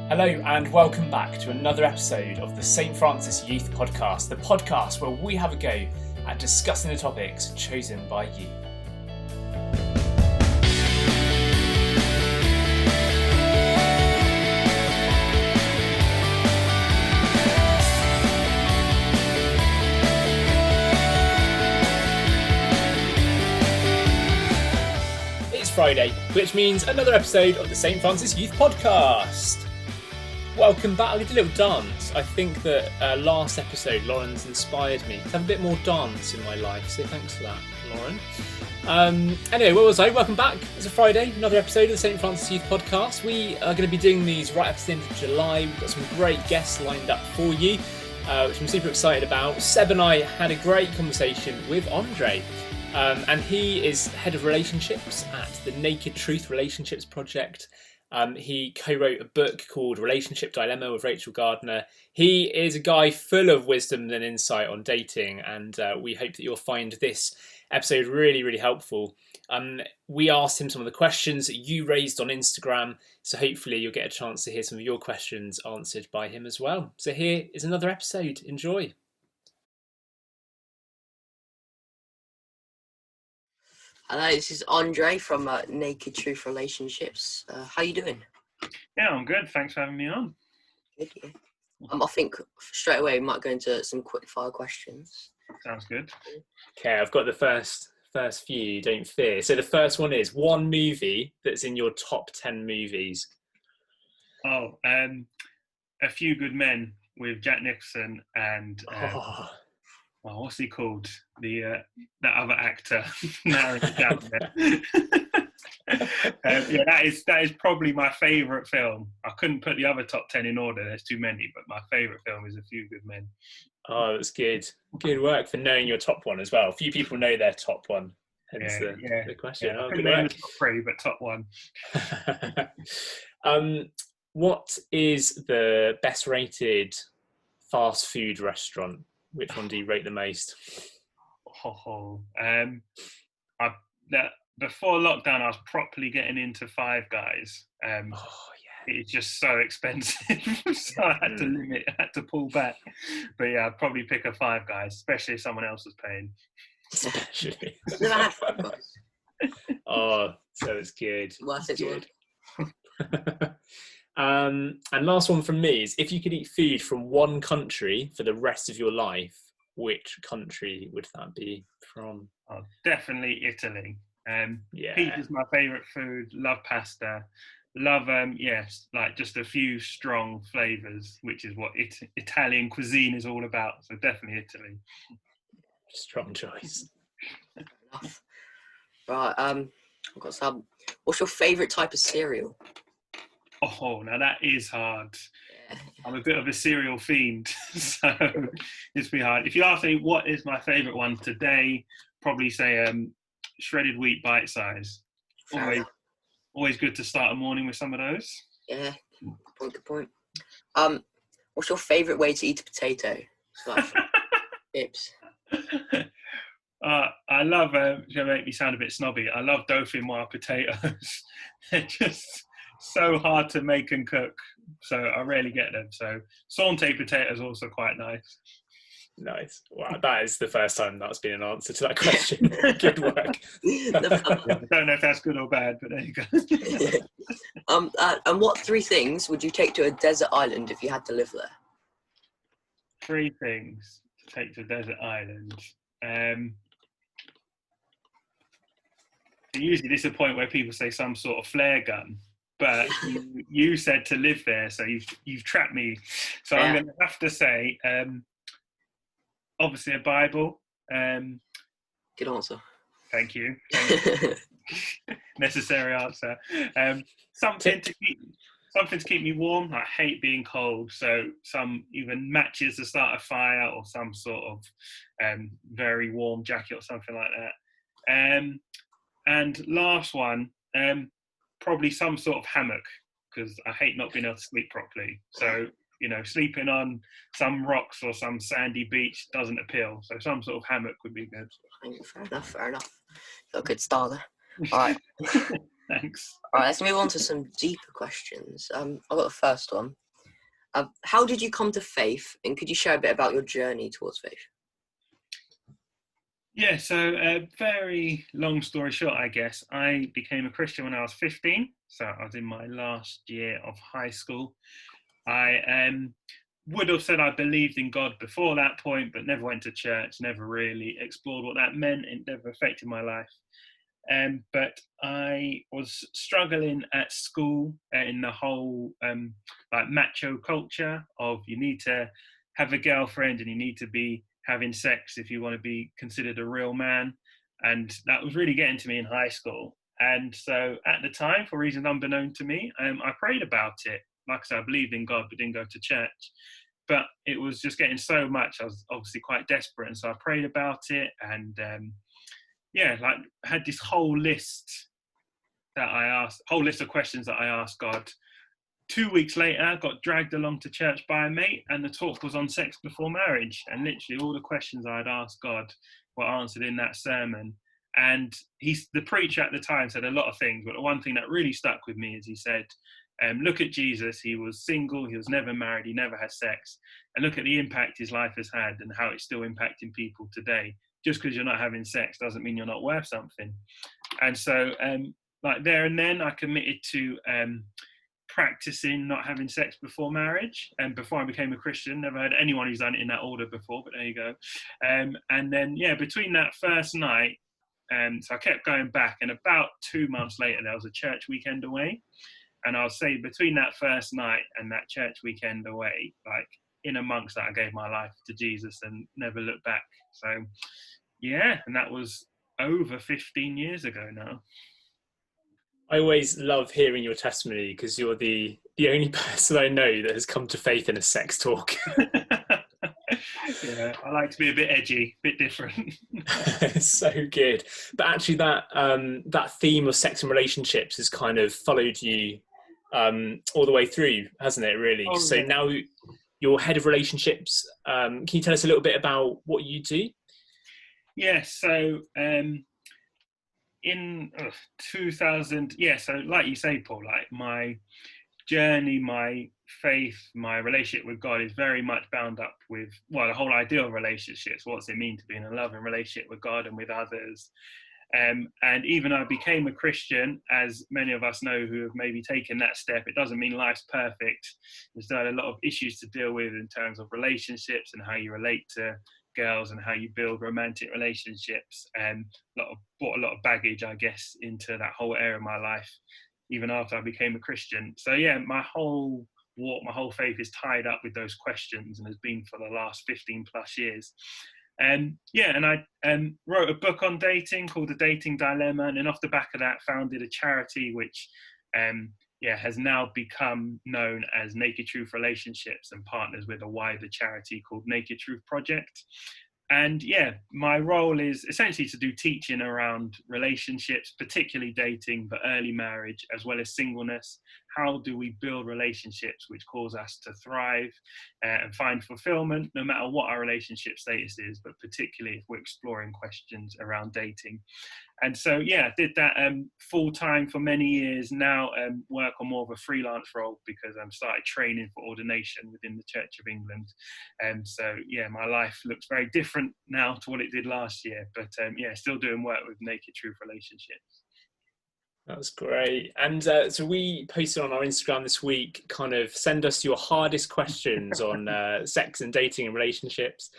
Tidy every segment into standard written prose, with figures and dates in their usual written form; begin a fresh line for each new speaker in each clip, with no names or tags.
Hello and welcome back to another episode of the St. Francis Youth Podcast, the podcast where we have a go at discussing the topics chosen by you. It's Friday, which means another episode of the St. Francis Youth Podcast. Welcome back. I did a little dance. I think that last episode, Lauren's inspired me to have a bit more dance in my life. So thanks for that, Lauren. Anyway, where was I? Welcome back. It's a Friday, another episode of the St. Francis Youth Podcast. We are going to be doing these right up to the end of July. We've got some great guests lined up for you, which I'm super excited about. Seb and I had a great conversation with Andre. And he is head of relationships at the Naked Truth Relationships Project. He co-wrote a book called Relationship Dilemma with Rachel Gardner. He is a guy full of wisdom and insight on dating, and we hope that you'll find this episode really, really helpful. We asked him some of the questions that you raised on Instagram, so hopefully you'll get a chance to hear some of your questions answered by him as well. So here is another episode. Enjoy.
Hello, this is Andre from Naked Truth Relationships. How you doing?
Yeah, I'm good. Thanks for having me on.
Good, yeah. I think straight away we might go into some quick fire questions.
Sounds good.
Okay, I've got the first few, don't fear. So the first one is one movie that's in your top 10 movies.
Oh, A Few Good Men with Jack Nicholson and what's he called? That other actor. Narrowing it down there. That is probably my favourite film. I couldn't put the other top 10 in order. There's too many, but my favourite film is A Few Good Men.
Oh, that's good. Good work for knowing your top one as well. Few people know their top one. Hence the question.
Yeah,
oh,
I
good
couldn't
work.
top three, but top one.
What is the best rated fast food restaurant? Which one do you rate the most?
Before lockdown, I was properly getting into Five Guys. It's just so expensive, so I had to pull back. But yeah, I'd probably pick a Five Guys, especially if someone else was paying.
Especially.
Never had Five Guys.
Oh, so it's good.
Well, that's
good. And last one from me is, if you could eat food from one country for the rest of your life, which country would that be from?
Oh, definitely Italy. Pizza's my favourite food. Love pasta. Love, like just a few strong flavours, which is what Italian cuisine is all about. So definitely Italy.
Strong choice.
Enough. Right, I've got some. What's your favourite type of cereal?
Oh, now that is hard.
Yeah.
I'm a bit of a cereal fiend, so it's pretty hard. If you ask me what is my favourite one today, probably say shredded wheat bite size. Always good to start a morning with some of those.
Yeah, good point. What's your favourite way to eat a potato? It's like chips.
I love, it's going to make me sound a bit snobby, I love dauphinoise potatoes. They're just so hard to make and cook, so I rarely get them. So sauté potatoes also quite nice.
Nice. Wow, that is the first time that's been an answer to that question. Good work.
I don't know if that's good or bad, but there you go.
And what 3 things would you take to a desert island if you had to live there?
3 things to take to a desert island. Usually this is a point where people say some sort of flare gun, but you said to live there, so you've trapped me. So yeah. I'm going to have to say, obviously a Bible.
Good answer.
Thank you. Necessary answer. Something to keep me warm. I hate being cold, so some even matches to start a fire, or some sort of very warm jacket or something like that. And last one, probably some sort of hammock, because I hate not being able to sleep properly. So, sleeping on some rocks or some sandy beach doesn't appeal. So some sort of hammock would be good.
Fair enough. Got a good start there. All right.
Thanks.
All right, let's move on to some deeper questions. I've got the first one. How did you come to faith, and could you share a bit about your journey towards faith?
Yeah, so very long story short, I guess. I became a Christian when I was 15, so I was in my last year of high school. I would have said I believed in God before that point, but never went to church, never really explored what that meant. It never affected my life. But I was struggling at school in the whole like macho culture of you need to have a girlfriend and you need to be having sex if you want to be considered a real man. And that was really getting to me in high school. And so at the time, for reasons unbeknown to me, I prayed about it. Like I said, I believed in God, but didn't go to church. But it was just getting so much. I was obviously quite desperate. And so I prayed about it and like had this whole list of questions that I asked God. 2 weeks later, I got dragged along to church by a mate, and the talk was on sex before marriage. And literally all the questions I had asked God were answered in that sermon. And the preacher at the time said a lot of things, but the one thing that really stuck with me is he said, look at Jesus. He was single. He was never married. He never had sex. And look at the impact his life has had and how it's still impacting people today. Just because you're not having sex doesn't mean you're not worth something. And so like there and then I committed to practicing not having sex before marriage. And before I became a Christian, never had anyone who's done it in that order before, but there you go. And then, between that first night, so I kept going back, and about 2 months later, there was a church weekend away. And I'll say between that first night and that church weekend away, like in amongst that, I gave my life to Jesus and never looked back. So, and that was over 15 years ago now.
I always love hearing your testimony because you're the only person I know that has come to faith in a sex talk.
Yeah, I like to be a bit edgy, a bit different.
So good. But actually that theme of sex and relationships has kind of followed you all the way through, hasn't it, really?
Oh,
so
yeah.
Now you're head of relationships. Can you tell us a little bit about what you do?
Yeah, so in 2000, so like you say, Paul, like my journey, my faith, my relationship with God is very much bound up with, the whole idea of relationships. What's it mean to be in a loving relationship with God and with others? And even though I became a Christian, as many of us know who have maybe taken that step, it doesn't mean life's perfect. There's still a lot of issues to deal with in terms of relationships and how you relate to girls and how you build romantic relationships, and brought a lot of baggage, I guess, into that whole area of my life, even after I became a Christian. So my whole walk, my whole faith is tied up with those questions and has been for the last 15 plus years. And I wrote a book on dating called The Dating Dilemma, and then off the back of that founded a charity which has now become known as Naked Truth Relationships and partners with a wider charity called Naked Truth Project. And my role is essentially to do teaching around relationships, particularly dating, but early marriage, as well as singleness. How do we build relationships which cause us to thrive and find fulfillment, no matter what our relationship status is, but particularly if we're exploring questions around dating. And so, I did that full time for many years. Now work on more of a freelance role because I've started training for ordination within the Church of England. And so, my life looks very different now to what it did last year. But still doing work with Naked Truth Relationships.
That's great. And so we posted on our Instagram this week, kind of send us your hardest questions on sex and dating and relationships.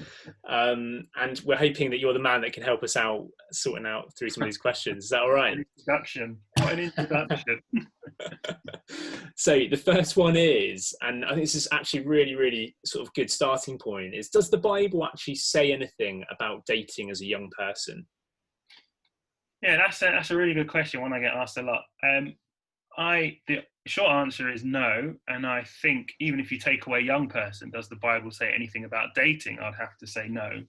And we're hoping that you're the man that can help us out sorting out through some of these questions. Is that all right?
What an introduction.
So the first one is, and I think this is actually really, really sort of good starting point, is does the Bible actually say anything about dating as a young person?
Yeah, that's a really good question, one I get asked a lot. The short answer is no, and I think even if you take away young person, does the Bible say anything about dating? I'd have to say no.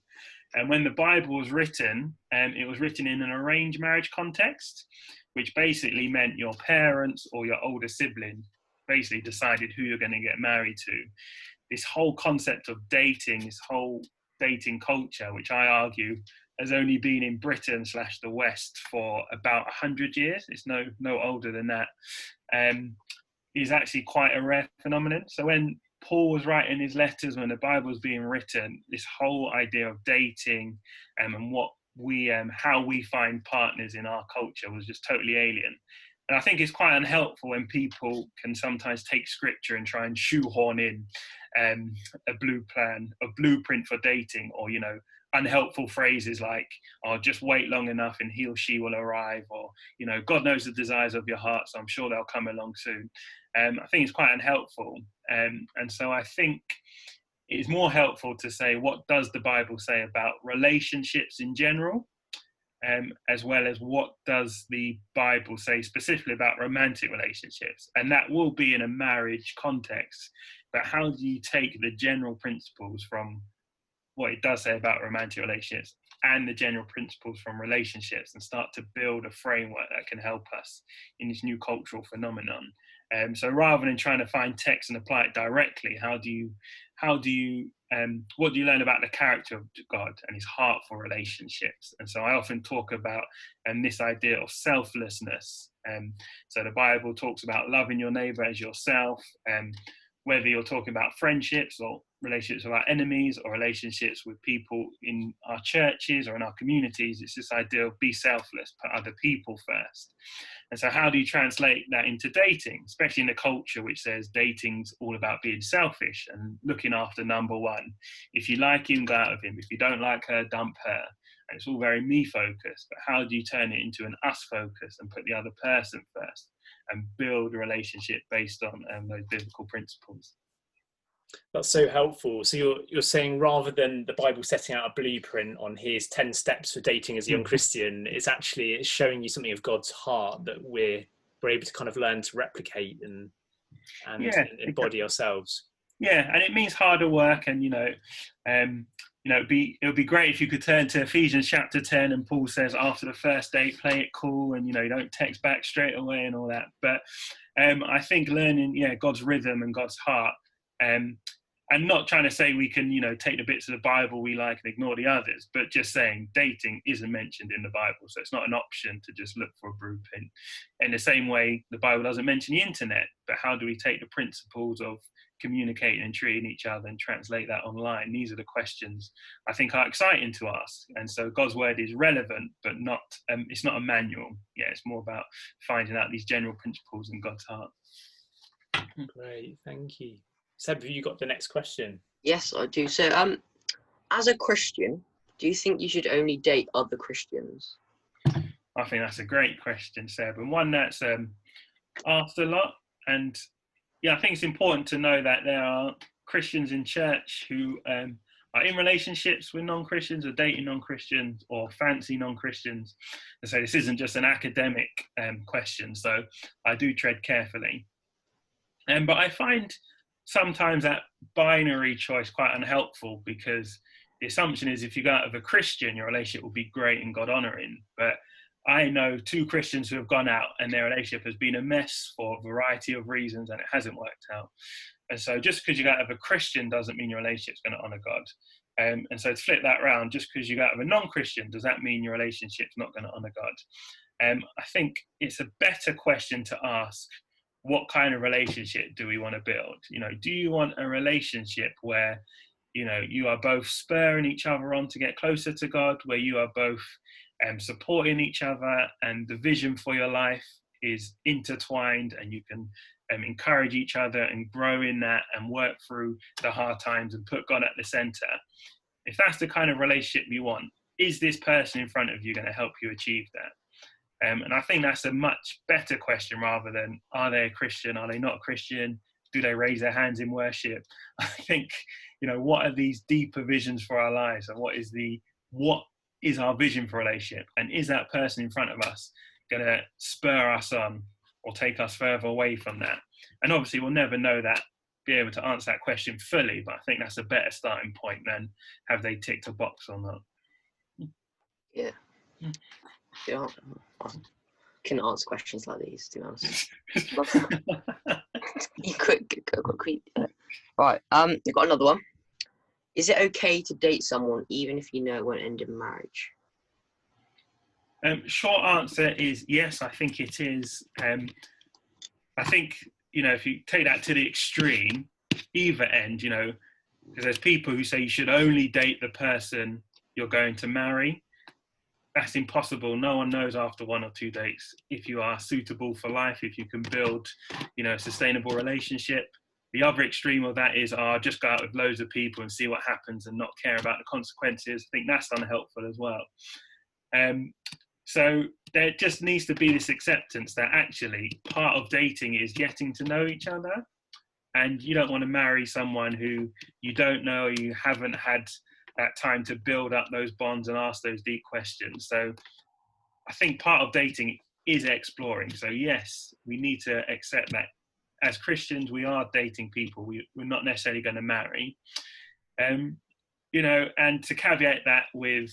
And when the Bible was written, it was written in an arranged marriage context, which basically meant your parents or your older sibling basically decided who you're going to get married to. This whole concept of dating, this whole dating culture, which I argue has only been in Britain / the West for about 100 years. It's no older than that. Is actually quite a rare phenomenon. So when Paul was writing his letters, when the Bible was being written, this whole idea of dating and what we how we find partners in our culture was just totally alien. And I think it's quite unhelpful when people can sometimes take scripture and try and shoehorn in a blueprint for dating, or, unhelpful phrases like, "Oh, just wait long enough and he or she will arrive," or, "God knows the desires of your heart, so I'm sure they'll come along soon." I think it's quite unhelpful. And so I think it's more helpful to say, what does the Bible say about relationships in general? As well as what does the Bible say specifically about romantic relationships? And that will be in a marriage context. But how do you take the general principles from what it does say about romantic relationships and the general principles from relationships and start to build a framework that can help us in this new cultural phenomenon? So rather than trying to find text and apply it directly, what do you learn about the character of God and his heart for relationships? And so I often talk about this idea of selflessness. So the Bible talks about loving your neighbor as yourself, whether you're talking about friendships or relationships with our enemies or relationships with people in our churches or in our communities. It's this idea of be selfless, put other people first. And so how do you translate that into dating, especially in a culture which says dating's all about being selfish and looking after number one? If you like him, go out with him. If you don't like her, dump her. And it's all very me focused, but how do you turn it into an us focus and put the other person first and build a relationship based on those biblical principles?
That's so helpful. So you're saying, rather than the Bible setting out a blueprint on here's 10 steps for dating as a young Christian, it's showing you something of God's heart that we're able to kind of learn to replicate and embody ourselves.
Yeah, and it means harder work, and it would be great if you could turn to Ephesians chapter 10, and Paul says after the first date, play it cool, and you don't text back straight away and all that. But I think learning God's rhythm and God's heart, and not trying to say we can take the bits of the Bible we like and ignore the others, but just saying dating isn't mentioned in the Bible, so it's not an option to just look for a blueprint. In the same way, the Bible doesn't mention the internet, but how do we take the principles of communicating and treating each other and translate that online? These are the questions I think are exciting to ask. And so God's word is relevant, but not it's not a manual. It's more about finding out these general principles in God's heart.
Great, thank you. Seb, have you got the next question?
Yes, I do. So as a Christian, do you think you should only date other Christians?
I think that's a great question, Seb, and one that's asked a lot. And I think it's important to know that there are Christians in church who are in relationships with non-Christians, or dating non-Christians, or fancy non-Christians. And so this isn't just an academic question, so I do tread carefully. But I find sometimes that binary choice quite unhelpful, because the assumption is if you go out with a Christian, your relationship will be great and God-honouring. But I know 2 Christians who have gone out and their relationship has been a mess for a variety of reasons, and it hasn't worked out. And so just because you go out with a Christian doesn't mean your relationship's going to honour God. And so to flip that around, just because you go out with a non-Christian, does that mean your relationship's not going to honour God? I think it's a better question to ask, what kind of relationship do we want to build? Do you want a relationship where you are both spurring each other on to get closer to God, where you are both supporting each other, and the vision for your life is intertwined, and you can encourage each other and grow in that and work through the hard times and put God at the center? If that's the kind of relationship you want, is this person in front of you going to help you achieve that? And I think that's a much better question, rather than are they a Christian, are they not a Christian, do they raise their hands in worship? I think, what are these deeper visions for our lives, and what is our vision for a relationship, and is that person in front of us going to spur us on or take us further away from that? And obviously we'll never know that, be able to answer that question fully, but I think that's a better starting point than have they ticked a box or not.
Yeah. I can answer questions like these, to be honest. Quick. Right, we've got another one. Is it okay to date someone even if you know it won't end in marriage?
Short answer is yes, I think it is. I think, if you take that to the extreme, either end, because there's people who say you should only date the person you're going to marry. That's impossible. No one knows after 1 or 2 dates if you are suitable for life, if you can build, a sustainable relationship. The other extreme of that is, just go out with loads of people and see what happens and not care about the consequences. I think that's unhelpful as well. So there just needs to be this acceptance that actually part of dating is getting to know each other. And you don't want to marry someone who you don't know, you haven't had that time to build up those bonds and ask those deep questions. So I think part of dating is exploring. So yes, we need to accept that as Christians, we are dating people we're not necessarily going to marry. And to caveat that with,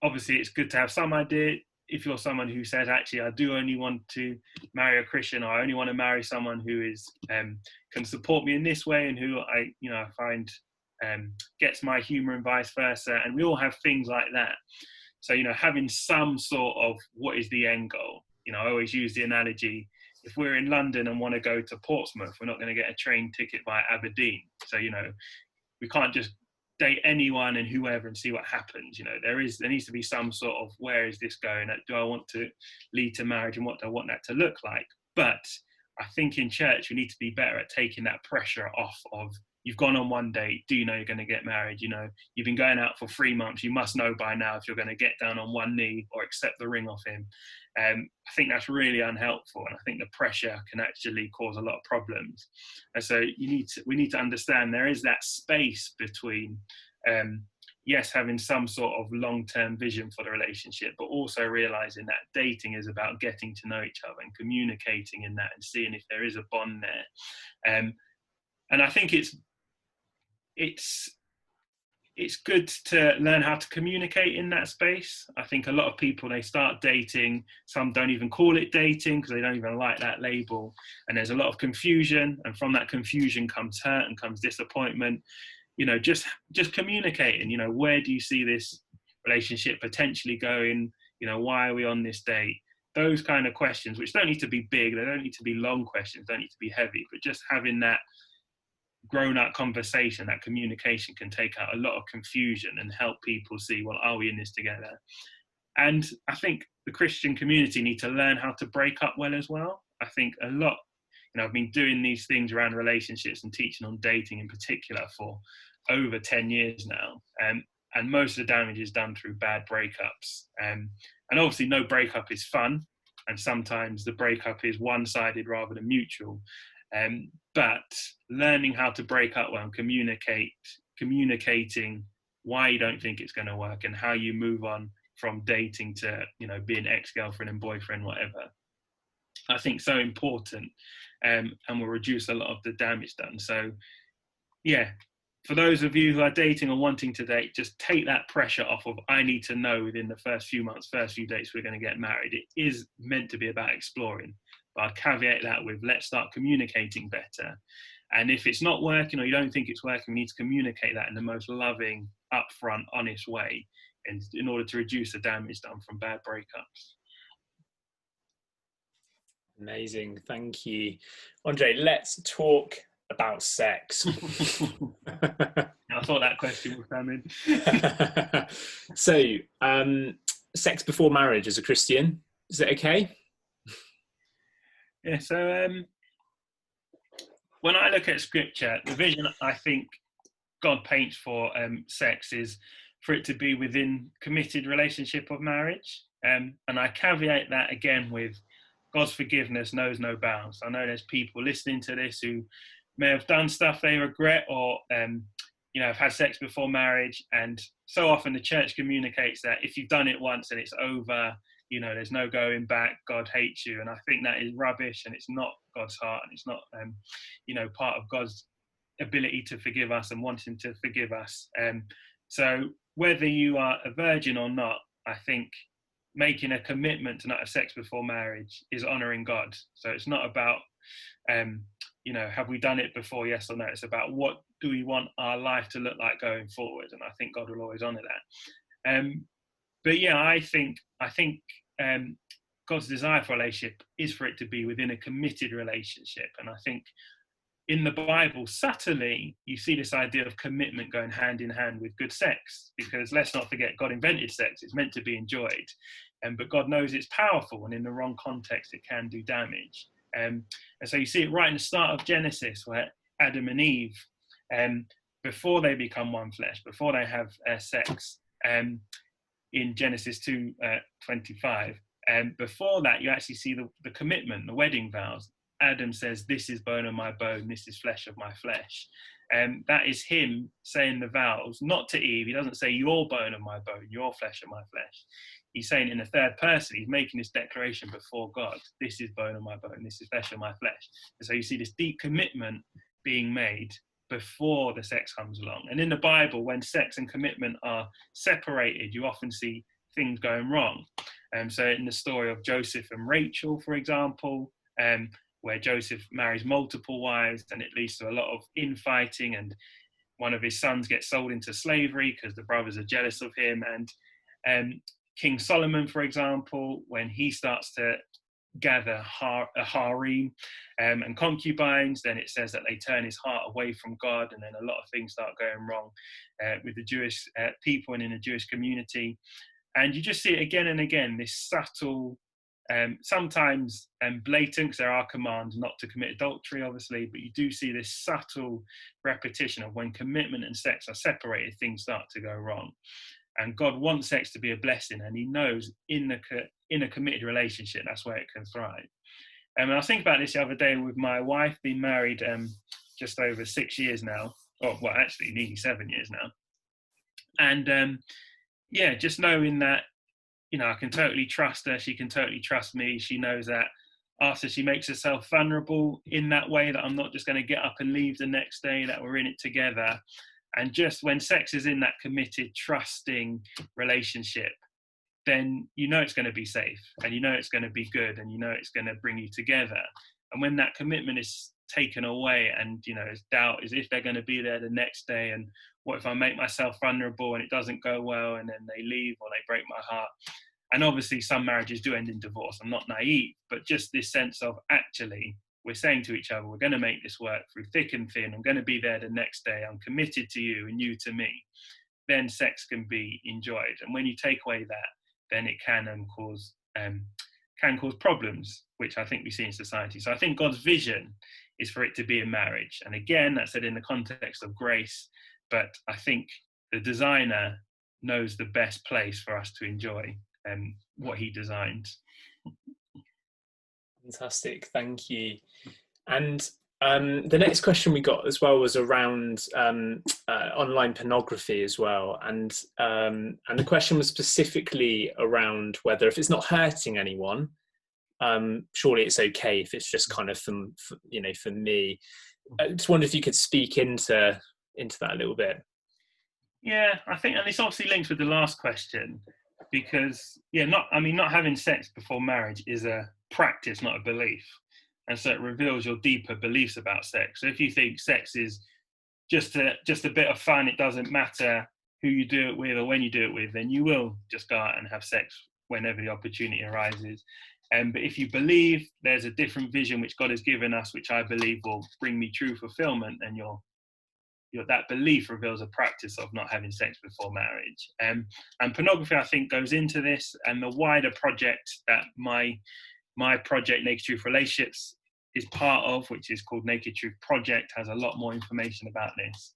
obviously it's good to have some idea. If you're someone who says, actually, I do only want to marry a Christian, or I only want to marry someone who is can support me in this way, and who I find gets my humour and vice versa, and we all have things like that. So having some sort of what is the end goal. I always use the analogy: if we're in London and want to go to Portsmouth, we're not going to get a train ticket via Aberdeen. So we can't just date anyone and whoever and see what happens. There needs to be some sort of, where is this going? Do I want to lead to marriage, and what do I want that to look like? But I think in church we need to be better at taking that pressure off of, you've gone on one date, do you know you're going to get married? You've been going out for 3 months, you must know by now if you're going to get down on one knee or accept the ring off him. I think that's really unhelpful, and I think the pressure can actually cause a lot of problems. And so we need to understand there is that space between, yes, having some sort of long-term vision for the relationship, but also realizing that dating is about getting to know each other and communicating in that and seeing if there is a bond there. And I think it's good to learn how to communicate in that space. I think a lot of people, they start dating, some don't even call it dating because they don't even like that label. And there's a lot of confusion, and from that confusion comes hurt and comes disappointment. Just communicating, where do you see this relationship potentially going? Why are we on this date? Those kind of questions, which don't need to be big, they don't need to be long questions, don't need to be heavy, but just having that grown-up conversation, that communication can take out a lot of confusion and help people see, well, are we in this together? And I think the Christian community need to learn how to break up well as well. I think a lot, I've been doing these things around relationships and teaching on dating in particular for over 10 years now. And most of the damage is done through bad breakups. And obviously no breakup is fun. And sometimes the breakup is one-sided rather than mutual. But learning how to break up well and communicating why you don't think it's going to work and how you move on from dating to, being ex-girlfriend and boyfriend, whatever, I think so important, and will reduce a lot of the damage done. So, yeah, for those of you who are dating or wanting to date, just take that pressure off of, I need to know within the first few months, first few dates we're going to get married. It is meant to be about exploring. But I'd caveat that with, let's start communicating better. And if it's not working, or you don't think it's working, we need to communicate that in the most loving, upfront, honest way, and in order to reduce the damage done from bad breakups.
Amazing, thank you. Andre, let's talk about sex.
I thought that question was coming.
So, sex before marriage as a Christian, is it okay?
Yeah, so when I look at scripture, the vision I think God paints for sex is for it to be within committed relationship of marriage. And I caveat that again with God's forgiveness knows no bounds. I know there's people listening to this who may have done stuff they regret, or have had sex before marriage. And so often the church communicates that if you've done it once and it's over, there's no going back, God hates you. And I think that is rubbish, and it's not God's heart, and it's not, part of God's ability to forgive us and wanting to forgive us. So whether you are a virgin or not, I think making a commitment to not have sex before marriage is honouring God. So it's not about, have we done it before, yes or no? It's about, what do we want our life to look like going forward? And I think God will always honour that. But yeah, I think God's desire for a relationship is for it to be within a committed relationship. And I think in the Bible, subtly, you see this idea of commitment going hand in hand with good sex, because let's not forget, God invented sex. It's meant to be enjoyed. But God knows it's powerful, and in the wrong context, it can do damage. And so you see it right in the start of Genesis, where Adam and Eve, before they become one flesh, before they have sex, in Genesis 2:25, before that, you actually see the commitment, the wedding vows. Adam says, "This is bone of my bone, this is flesh of my flesh." That is him saying the vows, not to Eve. He doesn't say, "You're bone of my bone, you're flesh of my flesh." He's saying in the third person, he's making this declaration before God, "This is bone of my bone, this is flesh of my flesh." And so you see this deep commitment being made before the sex comes along. And in the Bible, when sex and commitment are separated, you often see things going wrong. So in the story of Joseph and Rachel, for example, where Joseph marries multiple wives, and it leads to a lot of infighting, and one of his sons gets sold into slavery because the brothers are jealous of him. And King Solomon, for example, when he starts to gather a harem and concubines, then it says that they turn his heart away from God, and then a lot of things start going wrong with the Jewish people and in the Jewish community. And you just see it again and again, this subtle, sometimes blatant, because there are commands not to commit adultery, obviously, but you do see this subtle repetition of when commitment and sex are separated, things start to go wrong. And God wants sex to be a blessing, and he knows in a committed relationship, that's where it can thrive. And I was thinking about this the other day with my wife, been married just over 6 years now, or well, actually nearly 7 years now. And yeah, just knowing that, you know, I can totally trust her, she can totally trust me. She knows that after she makes herself vulnerable in that way, that I'm not just going to get up and leave the next day, that we're in it together. And just when sex is in that committed, trusting relationship, then you know it's going to be safe, and you know it's going to be good, and you know it's going to bring you together. And when that commitment is taken away, and you know, there's doubt, is if they're going to be there the next day, and what if I make myself vulnerable and it doesn't go well, and then they leave or they break my heart. And obviously some marriages do end in divorce. I'm not naive, but just this sense of actually we're saying to each other, we're going to make this work through thick and thin. I'm going to be there the next day. I'm committed to you and you to me. Then sex can be enjoyed. And when you take away that, then it can cause problems, which I think we see in society. So I think God's vision is for it to be a marriage. And again, that's said in the context of grace, but I think the designer knows the best place for us to enjoy what he designed.
Fantastic, thank you. And the next question we got as well was around online pornography as well, and the question was specifically around whether, if it's not hurting anyone, surely it's okay if it's just kind of for me. I just wonder if you could speak into that a little bit.
Yeah, I think, and it's obviously linked with the last question, because not having sex before marriage is a practice, not a belief. And so it reveals your deeper beliefs about sex. So if you think sex is just a bit of fun, it doesn't matter who you do it with or when you do it with, then you will just go out and have sex whenever the opportunity arises. But if you believe there's a different vision which God has given us, which I believe will bring me true fulfillment, then that belief reveals a practice of not having sex before marriage. And pornography, I think, goes into this, and the wider project that my project, Naked Truth Relationships, is part of, which is called Naked Truth Project, has a lot more information about this.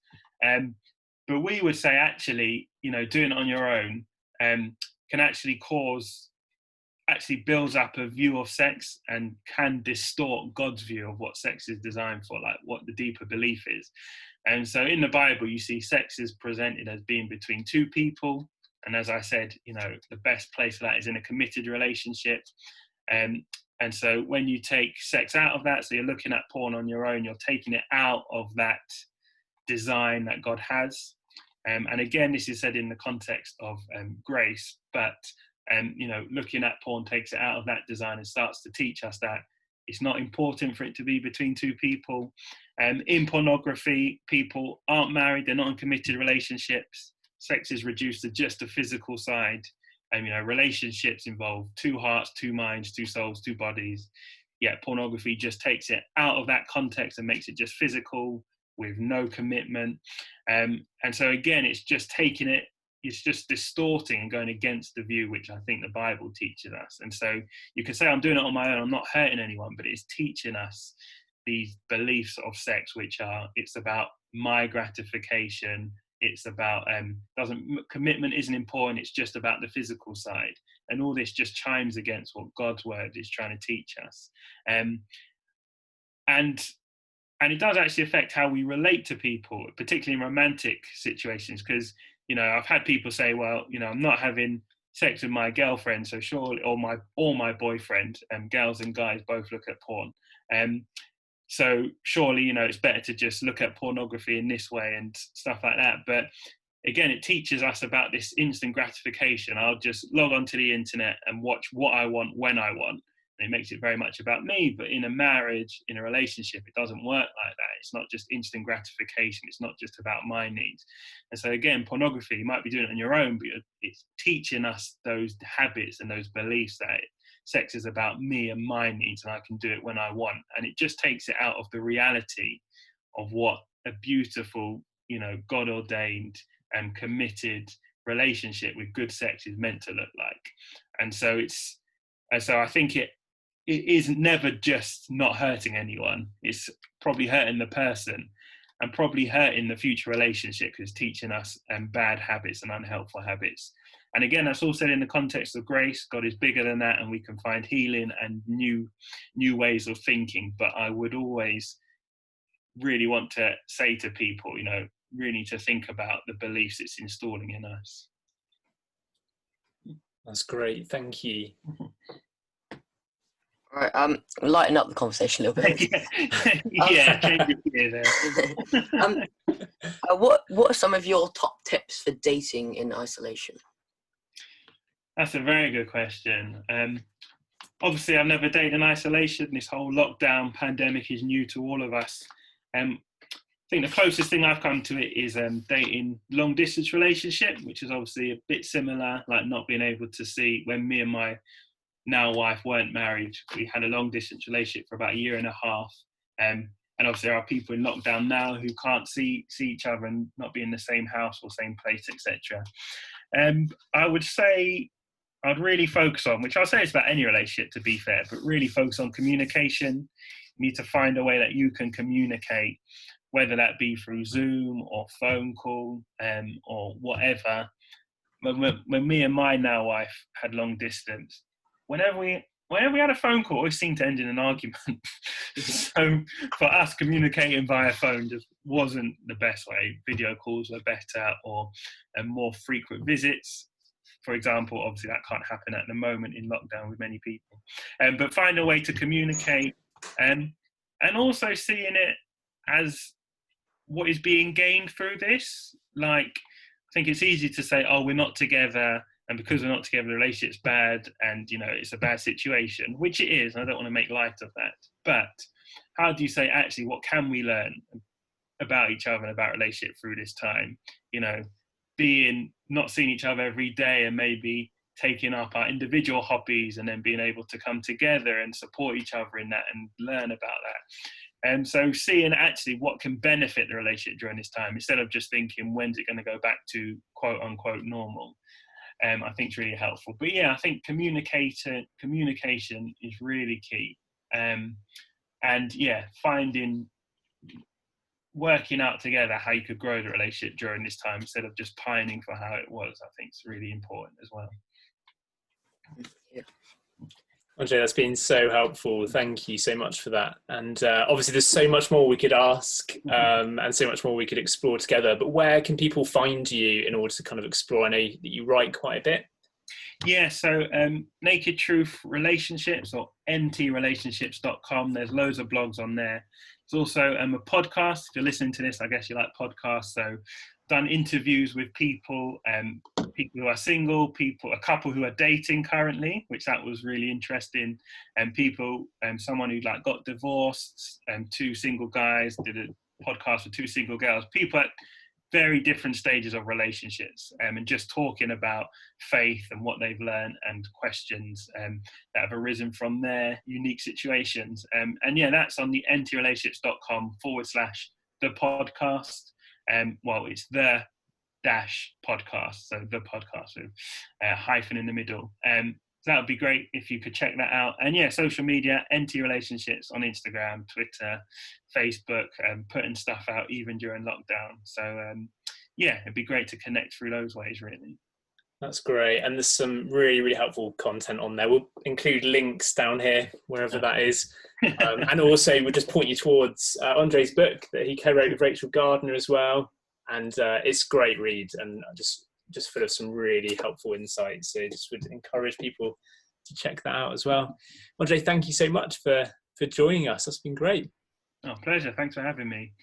But we would say, actually, doing it on your own can actually builds up a view of sex and can distort God's view of what sex is designed for, like what the deeper belief is. And so in the Bible, you see sex is presented as being between two people. And as I said, the best place for that is in a committed relationship. And so when you take sex out of that, so you're looking at porn on your own, you're taking it out of that design that God has. And again, this is said in the context of grace, but looking at porn takes it out of that design and starts to teach us that it's not important for it to be between two people. In pornography, people aren't married, they're not in committed relationships. Sex is reduced to just a physical side. And, relationships involve two hearts, two minds, two souls, two bodies. Yet pornography just takes it out of that context and makes it just physical with no commitment. And so again, it's just taking it, it's just distorting and going against the view which I think the Bible teaches us. And so you can say, I'm doing it on my own, I'm not hurting anyone, but it's teaching us these beliefs of sex, which are, it's about my gratification. It's about, commitment isn't important. It's just about the physical side. And all this just chimes against what God's word is trying to teach us. And it does actually affect how we relate to people, particularly in romantic situations. Because, I've had people say, well, I'm not having sex with my girlfriend, so surely, or my boyfriend, girls and guys both look at porn. So surely, it's better to just look at pornography in this way and stuff like that. But again, it teaches us about this instant gratification. I'll just log onto the internet and watch what I want when I want. And it makes it very much about me. But in a marriage, in a relationship, it doesn't work like that. It's not just instant gratification. It's not just about my needs. And so again, pornography, you might be doing it on your own, but it's teaching us those habits and those beliefs that sex is about me and my needs, and I can do it when I want. And it just takes it out of the reality of what a beautiful, God-ordained and committed relationship with good sex is meant to look like. And so I think it is never just not hurting anyone. It's probably hurting the person and probably hurting the future relationship, because it's teaching us bad habits and unhelpful habits. And again, that's all said in the context of grace. God is bigger than that, and we can find healing and new ways of thinking. But I would always really want to say to people, really to think about the beliefs it's installing in us.
That's great. Thank you.
All right, lighten up the conversation a little bit.
Yeah, change your gear there.
What are some of your top tips for dating in isolation?
That's a very good question. Obviously, I've never dated in isolation. This whole lockdown pandemic is new to all of us. I think the closest thing I've come to it is dating long distance relationship, which is obviously a bit similar, like not being able to see. When me and my now wife weren't married, we had a long distance relationship for about a year and a half. And obviously there are people in lockdown now who can't see each other and not be in the same house or same place, etc. I would say I'd really focus on, which I'll say it's about any relationship to be fair, but really focus on communication. You need to find a way that you can communicate, whether that be through Zoom or phone call or whatever. When me and my now wife had long distance, whenever we had a phone call, it always seemed to end in an argument. So for us, communicating via phone just wasn't the best way. Video calls were better, or more frequent visits. For example, obviously that can't happen at the moment in lockdown with many people. But find a way to communicate, and also seeing it as what is being gained through this. Like, I think it's easy to say, oh, we're not together, and because we're not together, the relationship's bad, and it's a bad situation, which it is. I don't want to make light of that. But how do you say, actually, what can we learn about each other and about relationship through this time? Being not seeing each other every day, and maybe taking up our individual hobbies, and then being able to come together and support each other in that and learn about that. And so seeing actually what can benefit the relationship during this time, instead of just thinking, when's it going to go back to quote unquote normal? I think it's really helpful. But yeah, I think communication is really key. And yeah, working out together how you could grow the relationship during this time, instead of just pining for how it was, I think is really important as well.
Yeah.
Andre, that's been so helpful. Thank you so much for that. And obviously there's so much more we could ask and so much more we could explore together. But where can people find you in order to kind of explore? I know that you write quite a bit.
Yeah, so Naked Truth Relationships, or ntrelationships.com. There's loads of blogs on there. There's also a podcast. If you're listening to this, I guess you like podcasts. So done interviews with people who are single, a couple who are dating currently, which that was really interesting, and someone who got divorced, and two single guys, did a podcast with two single girls, people at very different stages of relationships, and just talking about faith and what they've learned and questions that have arisen from their unique situations. And yeah, that's on the ntrelationships.com/the podcast. Well, it's the dash podcast, so the podcast with a hyphen in the middle. So that would be great if you could check that out. And yeah, social media, NT Relationships on Instagram, Twitter, Facebook, putting stuff out even during lockdown. So yeah, it'd be great to connect through those ways, really.
That's great. And there's some really, really helpful content on there. We'll include links down here, wherever that is. And also we'll just point you towards Andre's book that he co-wrote with Rachel Gardner as well. And it's a great read, and just full of some really helpful insights. So just would encourage people to check that out as well. Andre, thank you so much for joining us. That's been great.
Oh, pleasure. Thanks for having me.